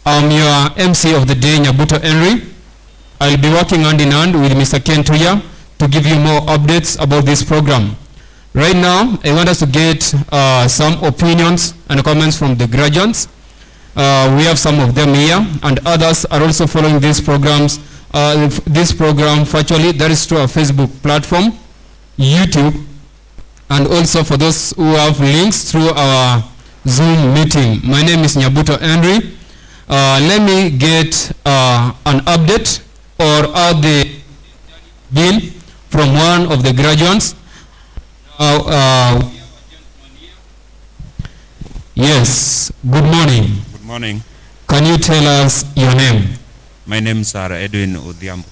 I'm your MC of the day, Nyabuto Henry. I'll be working hand in hand with Mr. Ken Tuya to give you more updates about this program. Right now, I want us to get some opinions and comments from the graduates. We have some of them here, and others are also following these programs. This program virtually, that is through our Facebook platform, YouTube, and also for those who have links through our Zoom meeting. My name is Nyabuto Henry. Let me get an update or how they been from one of the graduates. Yes, good morning. Good morning. Can you tell us your name? My name is Edwin Odhiambo.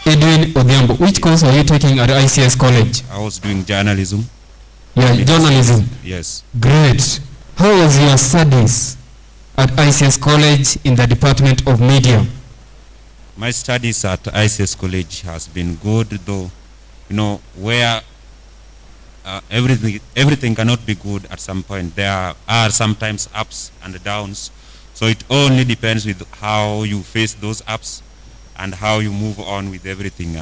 Edwin Odhiambo. Which course are you taking at ICS College? I was doing journalism. Yeah, journalism. Yes. Great. How was your studies at ICS College in the Department of Media? My studies at ICS College has been good, though, you know, where everything cannot be good at some point. There are sometimes ups and downs. So it only depends with how you face those ups and how you move on with everything,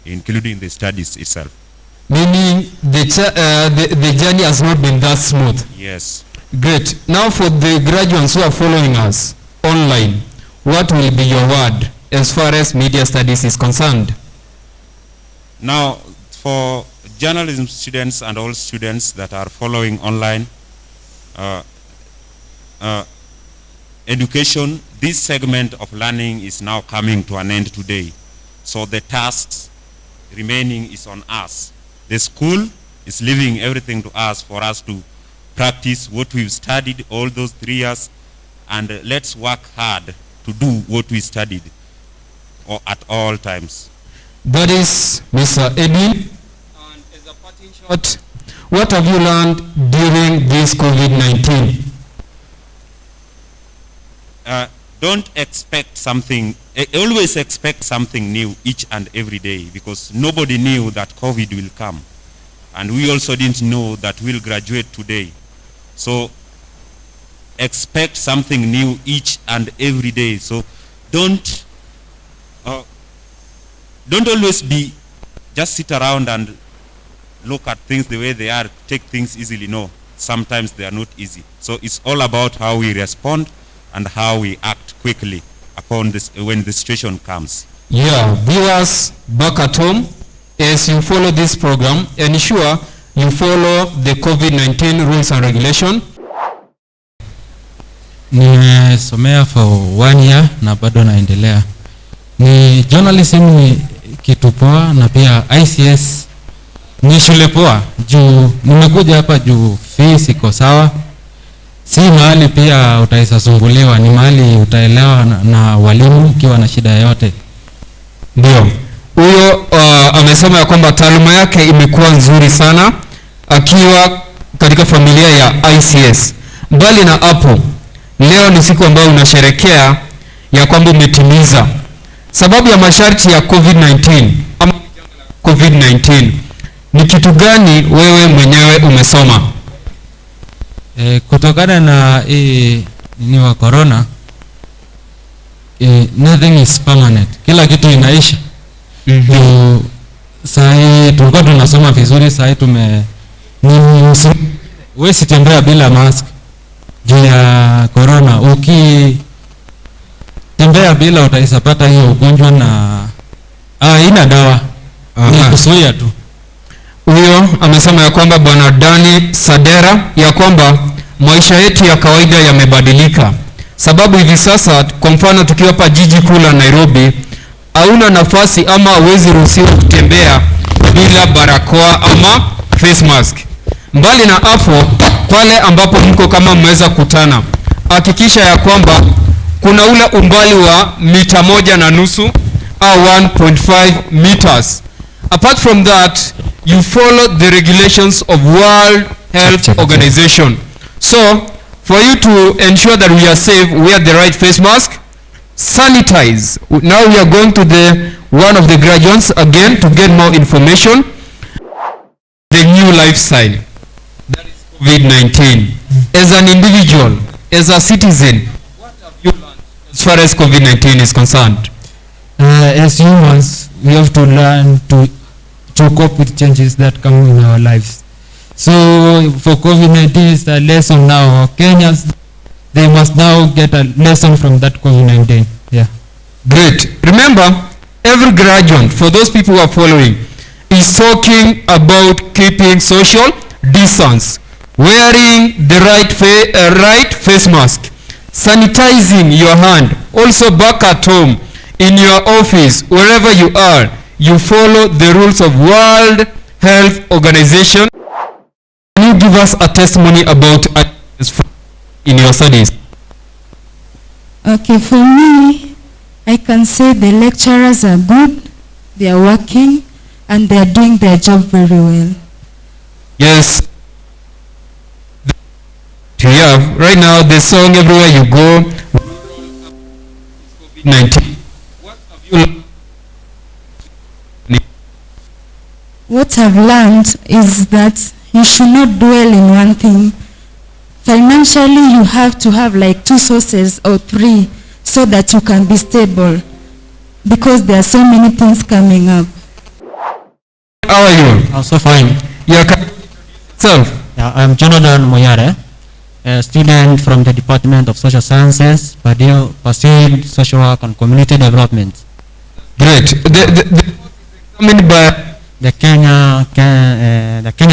including the studies itself. Meaning the journey has not been that smooth? Yes. Great. Now for the graduates who are following us online, what will be your word as far as media studies is concerned? Now, for journalism students and all students that are following online, education, this segment of learning is now coming to an end today. So the tasks remaining is on us. The school is leaving everything to us for us to practice what we've studied all those 3 years, and let's work hard to do what we studied at all times. That is Mr. Edwin. And as a parting shot, what have you learned during this COVID-19? Don't expect something, always expect something new each and every day, because nobody knew that COVID will come. And we also didn't know that we'll graduate today. So expect something new each and every day. So don't always just sit around and look at things the way they are, take things easily. No, sometimes they are not easy. So it's all about how we respond and how we act quickly upon this when the situation comes. Yeah, viewers back at home, as you follow this program, ensure you follow the COVID-19 rules and regulation. Nimesomea for 1 year na bado naendelea. Ni journalism ni kitu poa, na pia ICS ni shule poa. Juu nimekuja hapa juu fees iko sawa. Si mahali pia utaisasumbuliwa, ni mahali utaelewa na walimu ukiwa na shida yote. Ndio. Huyo amesema ya kwamba taaluma yake imekuwa nzuri sana akiwa katika familia ya ICS. Mbali na hapo, leo ni siku ambayo unasherekea ya kwamba umetimiza sababu ya masharti ya COVID-19. Ni kitu gani wewe mwenyewe umesoma? Kutokana na ni wa corona, nothing is permanent. Kila kitu inaisha. Sahi tulikuwa tunasoma vizuri, sahi wewe sitembea bila mask juu ya corona. Ukitembea bila utaisapata hiyo ugonjwa, na ina dawa. Ni kuzuia tu. Huyo amesema ya kwamba Bwana Dani Sadera ya kwamba maisha yetu ya kawaida yamebadilika. Sababu hivi sasa, kwa mfano tukiwa hapa jiji kuu la Nairobi, hauna nafasi ama hauwezi ruhusiwa kutembea bila barakoa ama face mask. Mbali na hapo, pale ambapo mko kama mmeweza kutana, hakikisha ya kwamba kuna ule umbali wa mita 1.5 au 1.5 meters. Apart from that, you follow the regulations of World Health Organization. So, for you to ensure that we are safe, wear the right face mask, sanitize. Now we are going to one of the graduates again to get more information. The new lifestyle, that is COVID-19. As an individual, as a citizen, what have you learned as far as COVID-19 is concerned? As humans, we have to learn to cope with changes that come in our lives. So for COVID-19 is a lesson now. Kenyans, they must now get a lesson from that COVID-19. Yeah. Great. Remember, every graduate, for those people who are following, is talking about keeping social distance, wearing the right face mask, sanitizing your hand. Also back at home, in your office, wherever you are, you follow the rules of World Health Organization. Can you give us a testimony about in your studies? Okay, for me, I can say the lecturers are good, they are working, and they are doing their job very well. Yes. Yeah, right now the song everywhere you go, COVID-19. What have you learned? What I've learned is that you should not dwell in one thing. Financially, you have to have like 2 sources or 3 so that you can be stable, because there are so many things coming up. How are you? Also fine. Your self. Yeah, I'm Jonathan Moyare, a student from the Department of Social Sciences, pursuing social work and community development. Great. The examined by the Kenya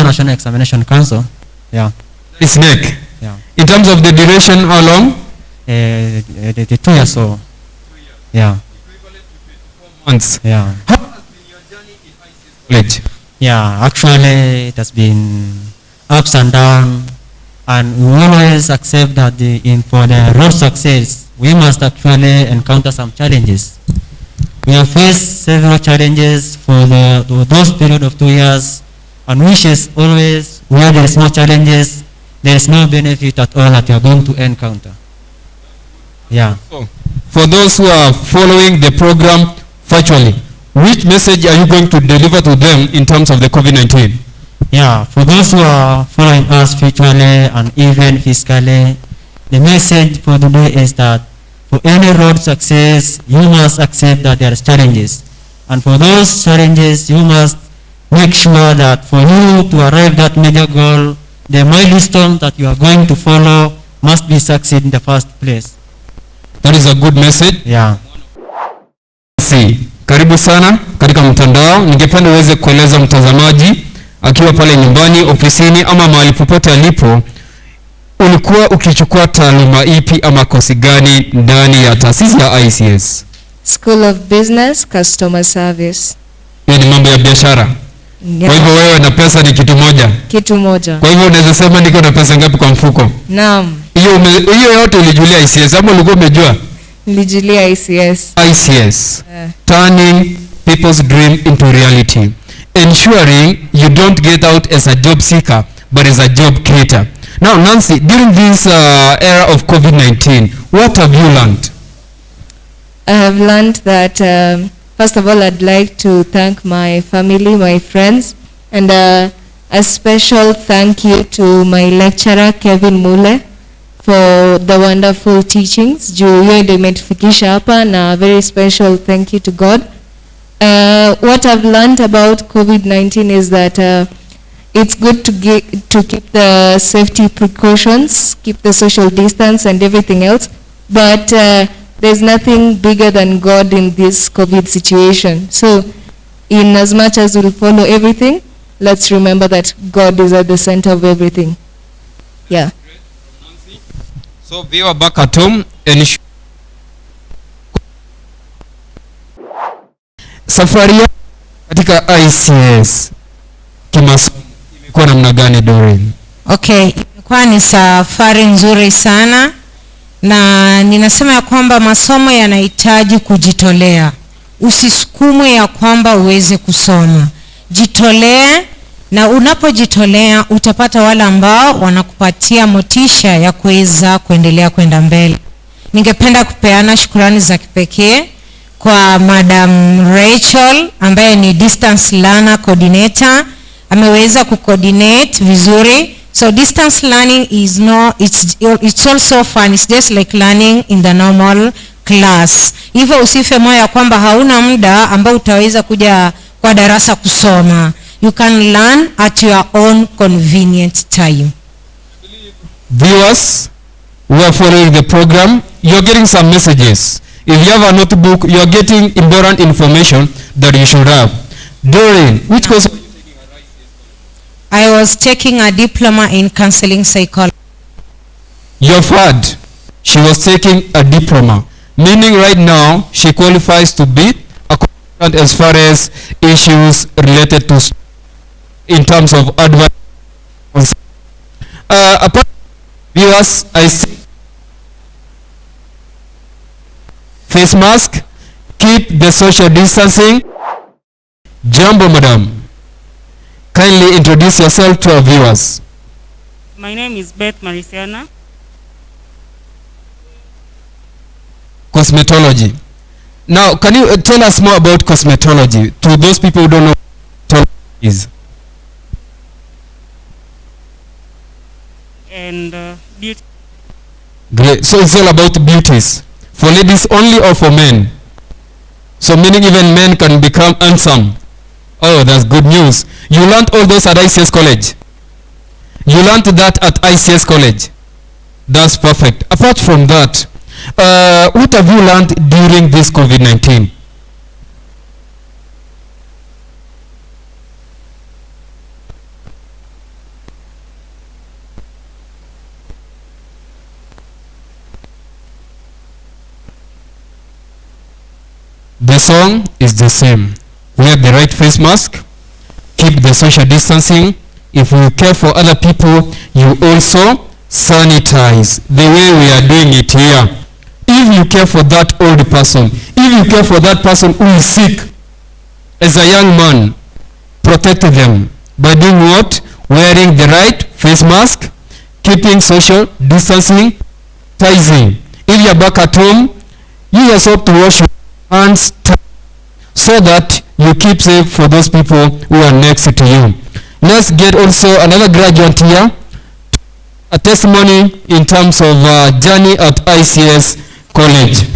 National Examination Council. Yeah. It's NEC. Yeah. In terms of the duration, how long? The 2 years or. Yeah. Months. Yeah. How has been your journey in ICS College? Yeah, actually it has been ups and downs, and we always accept that for the road success, we must actually encounter some challenges. We have faced several challenges for those period of 2 years, and which is always where there is no challenges, there is no benefit at all that you are going to encounter. Yeah. So, for those who are following the program virtually, which message are you going to deliver to them in terms of the COVID-19? Yeah, for those who are following us virtually and even physically, the message for today is that for any road success, you must accept that there are challenges. And for those challenges, you must make sure that for you to arrive at major goal, the milestone that you are going to follow must be succeed in the first place. That is a good message. Yeah. Karibu sana katika mtandao. Ningependa uweze kueleza mtazamaji akiwa pale nyumbani, ofisini ama mahali popote alipo, ulikuwa ukichukua taaluma ipi ama kosi gani ndani ya taasisi ya ICS? School of Business, Customer Service. Hiyo ni mambo ya biashara. Yeah. Kwa hivyo wewe na pesa ni kitu moja? Kitu moja. Kwa hivyo unaweza sema niko na pesa ngapi kwa mfuko? Naam. Hiyo yote ulijulia ICS ama ulikuwa umejua? Nilijulia ICS. ICS. Turning people's dream into reality. Ensuring you don't get out as a job seeker but as a job creator. Now Nancy, during this era of COVID-19, what have you learned? I have learned that first of all, I'd like to thank my family, my friends, and a special thank you to my lecturer Kevin Mule for the wonderful teachings. Juu hiyo ndio imetufikisha hapa, na very special thank you to God. What I've learned about COVID-19 is that it's good to keep the safety precautions, keep the social distance and everything else, but there's nothing bigger than God in this COVID situation. So in as much as we'll follow everything, let's remember that God is at the center of everything. Yeah. So viewer back at home, safari katika ICS kimasomo imekuwa namna gani Doreen? Okay, imekuwa ni safari nzuri sana, na ninasema ya kwamba masomo yanahitaji kujitolea. Usisukumwe ya kwamba uweze kusoma. Jitolee, na unapojitolea utapata wale ambao wanakupatia motisha ya kuweza kuendelea kwenda mbele. Ningependa kupeana shukrani za kipekee kwa Madam Rachel ambaye ni distance learner coordinator. Ameweza kucoordinate vizuri. So distance learning is it's also fun. It's just like learning in the normal class. Hivyo usife moyo ya kwamba hauna muda ambao utaweza kuja kwa darasa kusoma. You can learn at your own convenient time. Viewers who are following the program, you're getting some messages. If you have a notebook, you're getting important information that you should have. Doreen, which course? I was taking a diploma in counseling psychology. You've heard, she was taking a diploma, meaning right now she qualifies to be a consultant as far as issues related to in terms of advice. Apart viewers, I see face mask, keep the social distancing. Jambo, madam. Kindly introduce yourself to our viewers. My name is Beth Marisiana. Cosmetology. Now, can you tell us more about cosmetology to those people who don't know what cosmetology is? And beauty. Great. So it's all about beauties. For ladies only or for men? So meaning even men can become handsome. Oh, that's good news. You learned all those at ICS College? You learned that at ICS College? That's perfect. Apart from that, what have you learned during this COVID-19? The song is the same. Wear the right face mask, keep the social distancing. If you care for other people, you also sanitize the way we are doing it here. If you care for that old person, if you care for that person who is sick, as a young man, protect them by doing what? Wearing the right face mask, keeping social distancing, sanitizing. If you are back at home, use a soap to wash your hands so that you keep safe for those people who are next to you. Let's get also another graduate here, a testimony in terms of journey at ICS College.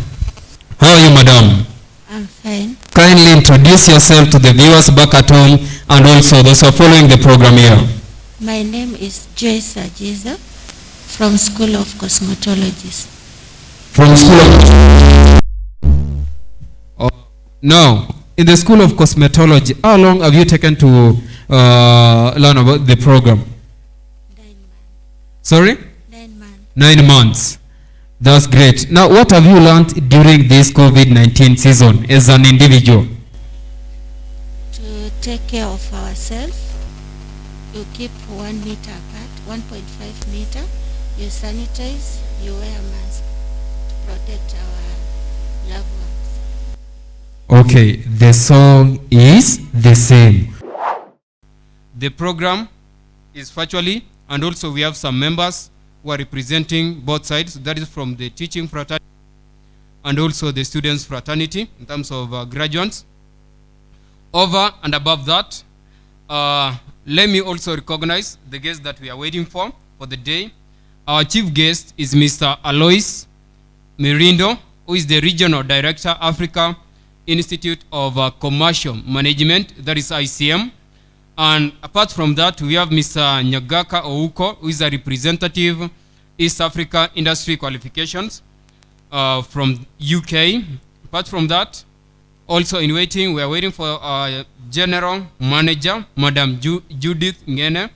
How are you, madam? I'm fine. Kindly introduce yourself to the viewers back at home and also those who are following the program here. My name is Joyce Ajiza from School of Cosmetology. From School of... Now, in the School of Cosmetology, how long have you taken to learn about the program? 9 months. Sorry? 9 months. 9 months. That's great. Now, what have you learned during this COVID-19 season as an individual? To take care of ourselves, you keep 1 meter apart, 1.5 meter, you sanitize, you wear a mask to protect our loved ones. Okay, the song is the same. The program is virtually, and also we have some members who are representing both sides. That is from the teaching fraternity and also the students fraternity in terms of graduates. Over and above that, let me also recognize the guest that we are waiting for the day. Our chief guest is Mr. Alois Mirindo, who is the Regional Director, Africa Institute of Commercial Management, that is ICM. And apart from that, we have Mr. Nyagaka Ouko, who is a representative East Africa Industry Qualifications from UK. Apart from that, also in waiting, we are waiting for our General Manager, Madam Judith Ngene.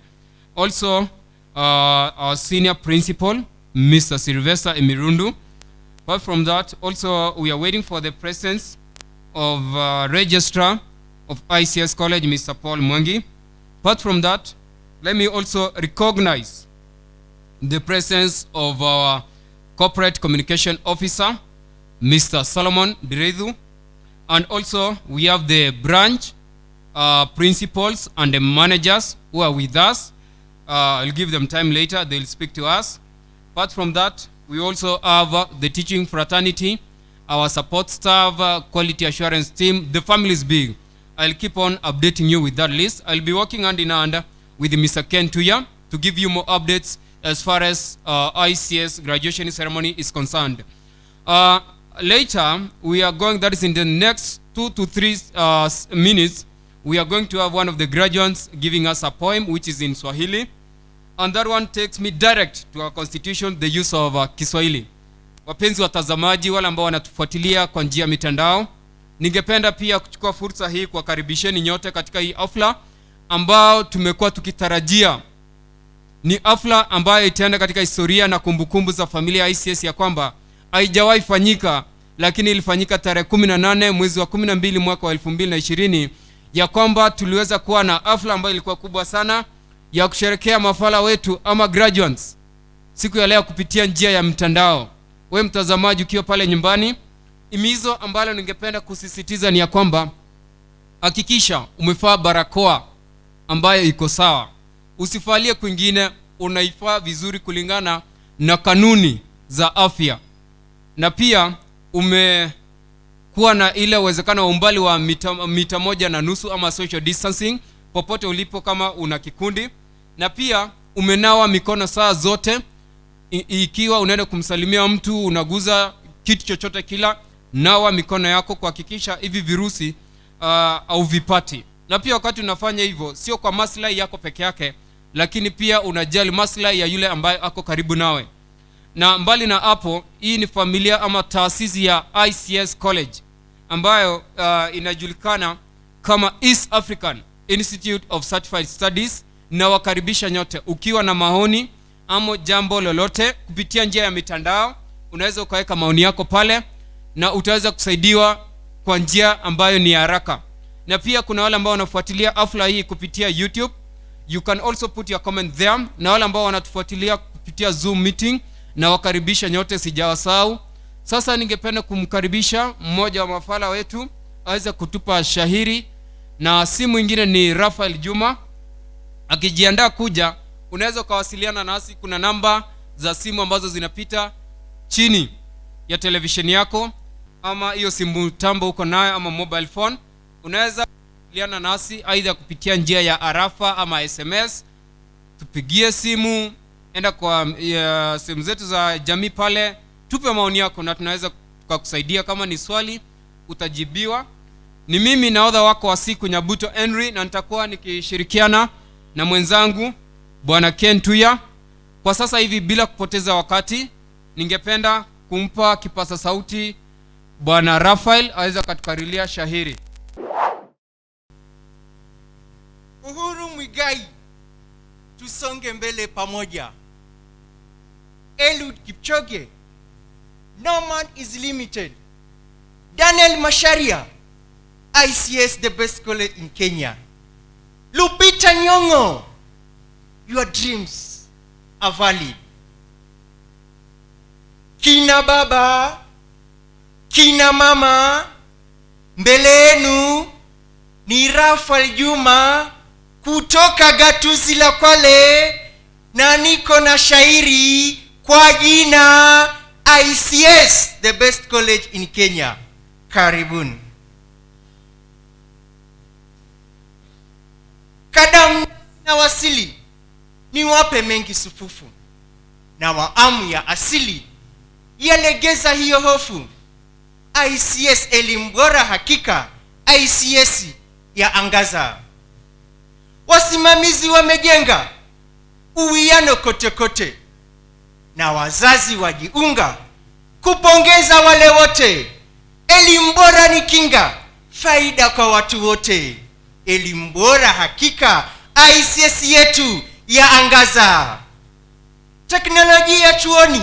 Also, our Senior Principal, Mr. Sylvester Emirundu. Apart from that, also we are waiting for the presence of Registrar of ICS College, Mr. Paul Mwangi. Apart from that, let me also recognize the presence of our Corporate Communication Officer, Mr. Solomon Diredu. And also, we have the branch principals and the managers who are with us. I'll give them time later. They'll speak to us. Apart from that, we also have the teaching fraternity, our support staff, quality assurance team. The family is big. I'll keep on updating you with that list. I'll be working hand in hand with Mr. Ken Tuya to give you more updates as far as ICS graduation ceremony is concerned. later we are going, that is in the next 2 to 3 minutes, we are going to have one of the graduates giving us a poem which is in Swahili, and that one takes me direct to our constitution, the use of Kiswahili. Wapenzi watazamaji wale ambao wanatufuatilia kwa njia mitandao, ningependa pia kuchukua fursa hii kuwakaribisheni nyote katika hii hafla ambao tumekuwa tukitarajia. Ni hafla ambayo itaenda katika historia na kumbukumbu za familia ya ICS ya kwamba haijawahi fanyika, lakini ilifanyika tarehe 18 mwezi wa 12 mwaka wa 2020, ya kwamba tuliweza kuwa na hafla ambayo ilikuwa kubwa sana ya kusherekea mafala wetu ama graduates siku ya leo kupitia njia ya mtandao. Wewe mtazamaji ukiwa pale nyumbani, imizo ambalo ningependa kusisitiza ni ya kwamba hakikisha umevaa barakoa ambayo iko sawa. Usifalie kwingine, unaifaa vizuri kulingana na kanuni za afya. Na pia umekuwa na ile uwezekano wa umbali wa mita 1.5 ama social distancing popote ulipo kama una kikundi. Na pia umenawa mikono saa zote, ikiwa unaenda kumsalimia mtu, unaguza kitu chochote kila, nawa mikono yako kuhakikisha hivi virusi au vipati. Na pia wakati unafanya hivyo, sio kwa maslahi yako peke yake, lakini pia unajali maslahi ya yule ambaye ako karibu nawe. Na mbali na hapo, hii ni familia ama taasisi ya ICS College ambayo inajulikana kama East African Institute of Certified Studies. Na wakaribisha nyote, ukiwa na maoni ama jambo lolote kupitia njia ya mitandao, unaweza ukaweka maoni yako pale na utaweza kusaidiwa kwa njia ambayo ni haraka. Na pia kuna wale ambao wanafuatilia hafla hii kupitia YouTube, you can also put your comment there. Na wale ambao wanatufuatilia kupitia Zoom meeting, na wakaribisha nyote, sijawasahau. Sasa ningependa kumkaribisha mmoja wa mafala wetu aweze kutupa shahiri, na si mwingine ni Rafael Juma. Akijiandaa kuja, unaweza ukawasiliana nasi. Kuna namba za simu ambazo zinapita chini ya televisheni yako, ama hiyo simu tambo uko nayo ama mobile phone. Unaweza kuwasiliana nasi aidha kupitia njia ya arafa ama SMS. Tupigie simu, enda kwa simu zetu za jamii pale, tupe maoni yako na tunaweza kukusaidia. Kama ni swali utajibiwa. Ni mimi nahodha wako wa siku, Nyabuto Henry, na nitakuwa nikishirikiana na mwenzangu Bwana Ken Tuya. Kwa sasa hivi bila kupoteza wakati, ningependa kumpa kipasa sauti Bwana Rafael aweza katukarilia shahiri. Uhuru Muigai, tusonge mbele pamoja. Eliud Kipchoge, no man is limited. Daniel Macharia, ICS the best college in Kenya. Lupita Nyong'o, your dreams are valid. Kina baba, kina mama, mbele yenu ni Rafael Juma kutoka gatuzi la Kwale, na niko na shairi kwa jina ICS the best college in Kenya. Karibuni. Kadamu na wasili ni wape mengi sufufu, na waamu ya asili yalegeza hiyo hofu. ICS elimu bora hakika, ICS ya angaza. Wasimamizi wamejenga uwiano kote kote, na wazazi wajiunga kupongeza wale wote. Elimu bora ni kinga, faida kwa watu wote. Elimu bora hakika, ICS yetu ya angaza. Teknolojia chuoni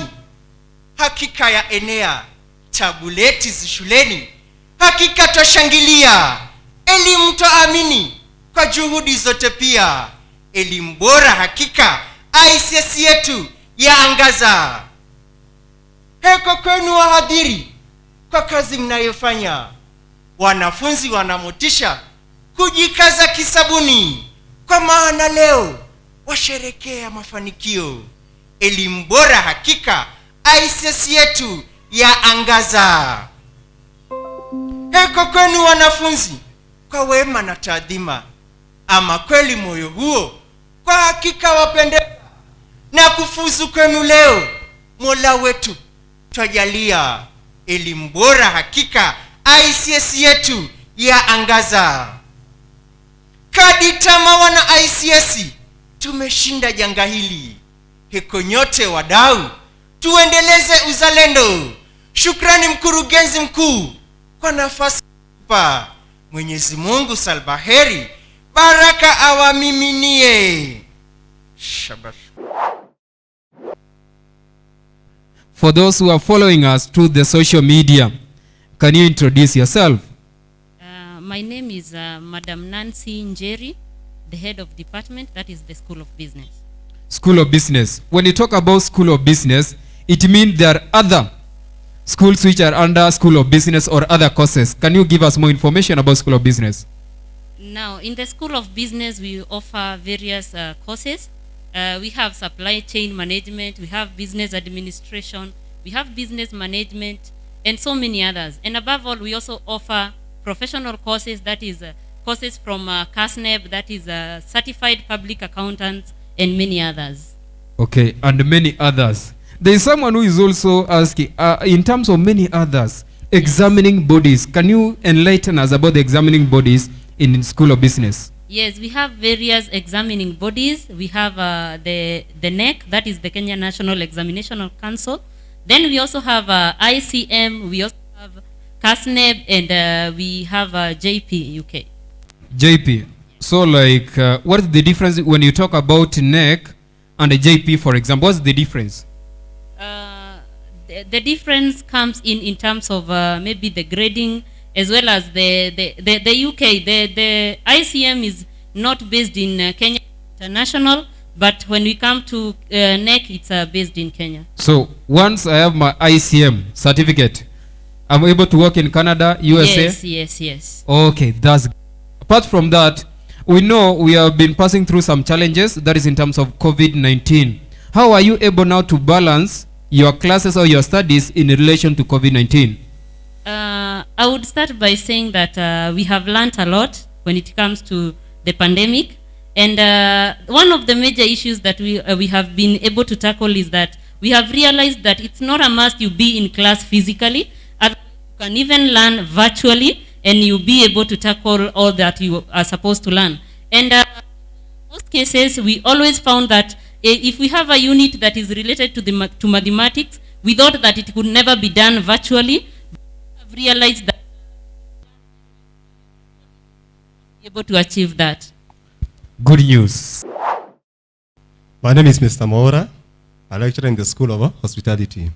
hakika ya enea, tabuleti shuleni hakika twashangilia. Elimu twaamini kwa juhudi zote pia. Elimu bora hakika, ICS yetu ya angaza. Heko kwenu wahadhiri kwa kazi mnayofanya. Wanafunzi wanamotisha kujikaza kisabuni, kwa maana leo washerekea mafanikio. Elimu bora hakika, ICS yetu ya angaza. Heko kwenu wanafunzi kwa wema na taadhima, ama kweli moyo huo kwa hakika wapendeza. Na kufuzu kwenu leo Mola wetu twajalia. elimu bora hakika ICS yetu ya angaza. Kaditama wana ICS, tumeshinda janga hili. Heko nyote wadau, tuendeleze uzalendo. Shukrani mkurugenzi mkuu kwa nafasi pa. Mwenyezi Mungu salbaheri, baraka awamiminie. Shabash. For those who are following us through the social media, can you introduce yourself? My name is Madam Nancy Njeri, the head of department, that is the School of Business. School of Business. When you talk about School of Business, it means there are other schools which are under School of Business or other courses. Can you give us more information about School of Business? Now, in the School of Business, we offer various courses. We have supply chain management, we have business administration, we have business management, and so many others. And above all, we also offer professional courses, that is courses from CASNEB, that is certified public accountants, and many others. Okay, and many others. There is someone who is also asking, in terms of many others, examining bodies. Can you enlighten us about the examining bodies in School of Business? Yes, we have various examining bodies. We have the NEC, that is the Kenya National Examination Council. Then we also have ICM, we also have CASNEB, and we have JP UK. JP. So like, what is the difference when you talk about NEC and the JP, for example? What's the difference? The difference comes in terms of maybe the grading, as well as the UK. The ICM is not based in Kenya International, but when we come to NEC, it's based in Kenya. So once I have my ICM certificate, I'm able to work in Canada, USA? Yes. Okay, that's good. Apart from that, we know we have been passing through some challenges, that is in terms of COVID-19. How are you able now to balance your classes or your studies in relation to COVID-19? I would start by saying that we have learned a lot when it comes to the pandemic. And one of the major issues that we have been able to tackle is that we have realized that it's not a must you be in class physically. You can even learn virtually, and you'll be able to tackle all that you are supposed to learn. And in most cases, we always found that if we have a unit that is related to mathematics, we thought that it could never be done virtually. We have realized that we are able to achieve that. Good news. My name is Mr. Maura. I lecture in the School of Hospitality.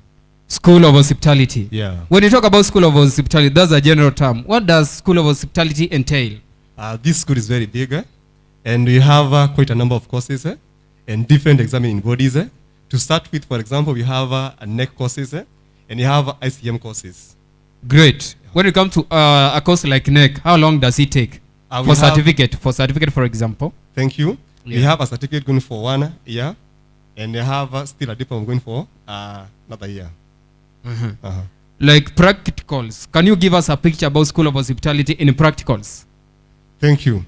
School of Hospitality. Yeah. When you talk about School of Hospitality, that's a general term. What does School of Hospitality entail? This school is very big, and we have quite a number of courses and different examining bodies. To start with, for example, we have a NEC courses and you have ICM courses. Great. When it comes to a course like NEC, how long does it take? For certificate, for example. Thank you. Yeah. We have a certificate going for 1 year, and they have still a diploma going for another year. Like practicals, can you give us a picture about School of Hospitality in practicals? Thank you.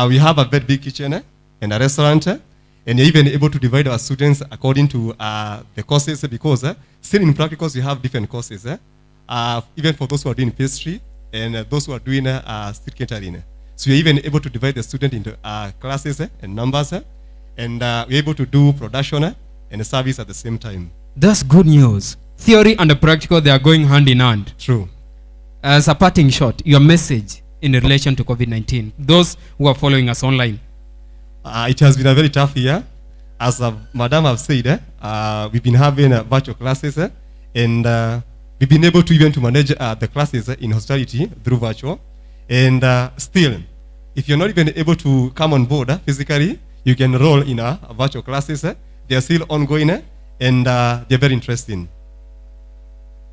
We have a very big kitchen and a restaurant, and you're even able to divide our students according to the courses, because still in practicals we have different courses. Even for those who are doing pastry and those who are doing street catering. So you're even able to divide the student into classes and numbers, and we're able to do production and service at the same time. That's good news. Theory and the practical, they are going hand in hand. True. As a parting shot, your message in relation to COVID-19, those who are following us online. It has been a very tough year. As Madam have said, we've been having virtual classes, and we've been able to even to manage the classes in hospitality through virtual. And still, if you're not even able to come on board physically, you can enroll in virtual classes. They are still ongoing, and they're very interesting.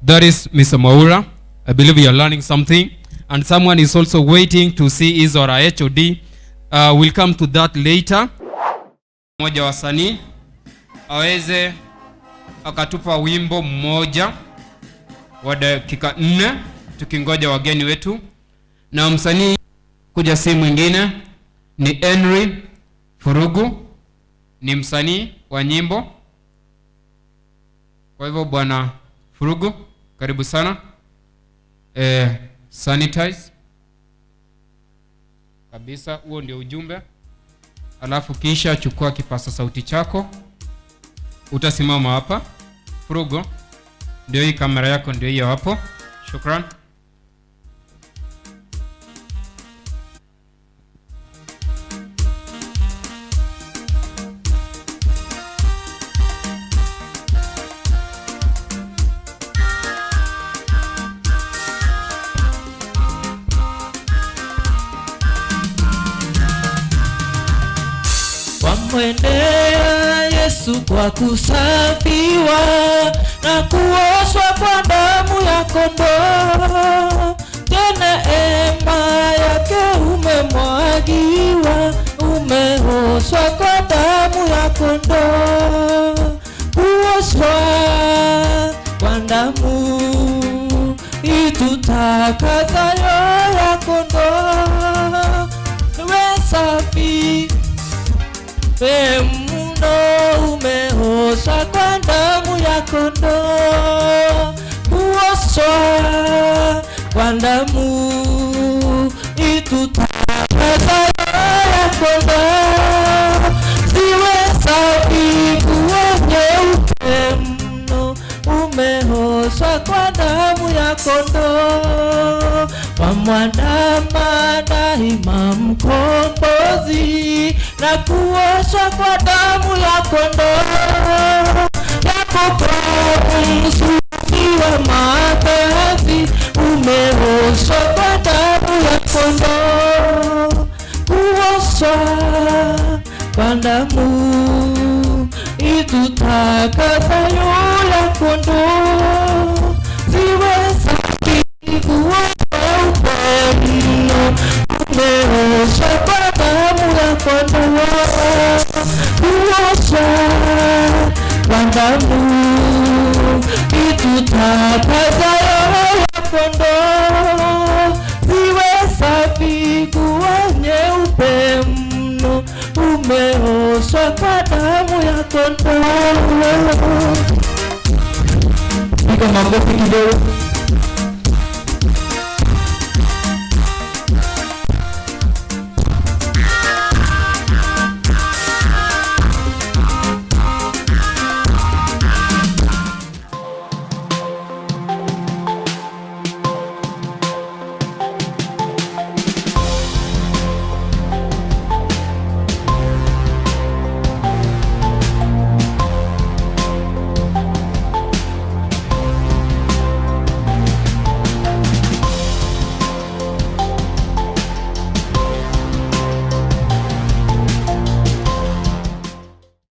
That is Mr. Maura. I believe you are learning something. And someone is also waiting to see his or her HOD. We'll come to that later. Mmoja wasanii aweze akatupa wimbo mmoja wa dakika 4 tukingoja wageni wetu. Na msanii kuja si mwingine ni Henry Furugu, ni msanii wa nyimbo. Kwa hivyo bwana Furugu, karibu sana. sanitize kabisa. Huo ndio ujumbe. Alafu kisha chukua kipasa sauti chako, utasimama hapa. Frugo, ndio hii kamera yako, ndio hiyo hapo. Shukran. Wamwendea Yesu kwa kusafiwa na kuoshwa kwa damu ya kondoo. Tena ema yake umemwagiwa, umeoshwa kwa damu ya kondoo. Kuoshwa kwa damu itutakasayo ya kondoo. We safi mno, umeoshwa kwa damu ya kondoo. Kuoshwa kwa damu itutakasayo ya kondoo. Ziwe safi kuwa nyeupe mno, umeoshwa kwa damu ya kondoo. Wamwandama daima mkombozi na kuoshwa kwa damu ya kondoo. Yakukomsukiwa mapenzi, umeoshwa kwa damu ya kondoo. Kuoshwa kwa damu itutakasayo ya kondoo. Ziwe safi kuwa nyeupe mno, umeoshwa kwa damu ya kondoo. Kuoshwa kwa damu itutakasayo ya kondoo. Ziwe safi kuwa nyeupe mno, umeoshwa kwa damu ya kondoo. Piga makofi kidogo.